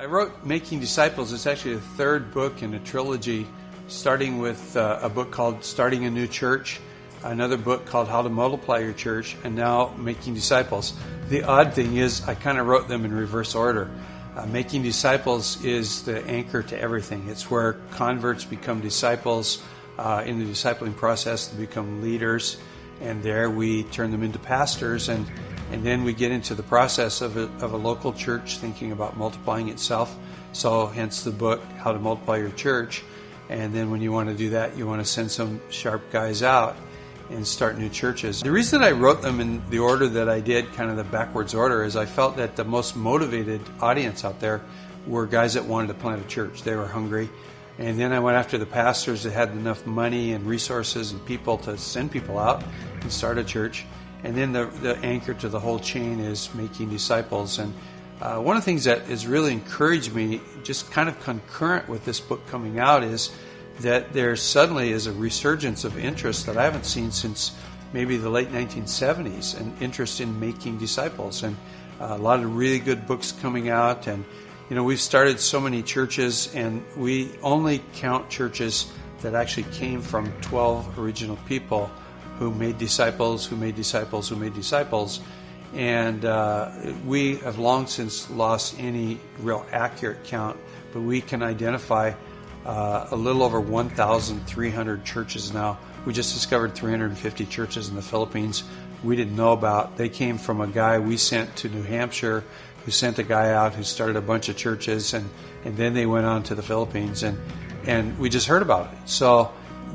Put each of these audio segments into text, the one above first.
wrote Making Disciples. It's actually the third book in a trilogy, starting with a book called Starting a New Church, another book called How to Multiply Your Church, and now Making Disciples. The odd thing is I kind of wrote them in reverse order. Making Disciples is the anchor to everything. It's where converts become disciples in the discipling process. They become leaders, and there we turn them into pastors, and then we get into the process of a local church thinking about multiplying itself. So hence the book, How to Multiply Your Church. And then when you want to do that, you want to send some sharp guys out and start new churches. The reason I wrote them in the order that I did, kind of the backwards order, is I felt that the most motivated audience out there were guys that wanted to plant a church. They were hungry. And then I went after the pastors that had enough money and resources and people to send people out and start a church. And then the anchor to the whole chain is Making Disciples. And one of the things that has really encouraged me, just kind of concurrent with this book coming out, is that there suddenly is a resurgence of interest that I haven't seen since maybe the late 1970s, an interest in making disciples. And a lot of really good books coming out. And, you know, we've started so many churches, and we only count churches that actually came from 12 original people who made disciples, who made disciples, who made disciples. And we have long since lost any real accurate count, but we can identify a little over 1,300 churches now. We just discovered 350 churches in the Philippines we didn't know about. They came from a guy we sent to New Hampshire, who sent a guy out who started a bunch of churches, and then they went on to the Philippines, and we just heard about it. So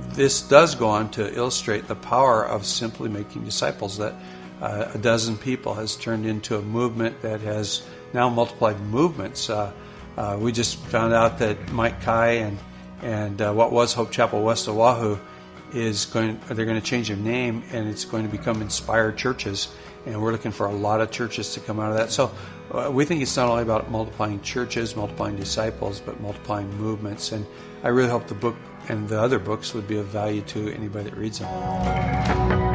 this does go on to illustrate the power of simply making disciples, that a dozen people has turned into a movement that has now multiplied movements. We just found out that Mike Kai and what was Hope Chapel West Oahu they're going to change their name, and it's going to become Inspired Churches, and we're looking for a lot of churches to come out of that. So we think it's not only about multiplying churches, multiplying disciples, but multiplying movements. And I really hope the book and the other books would be of value to anybody that reads them.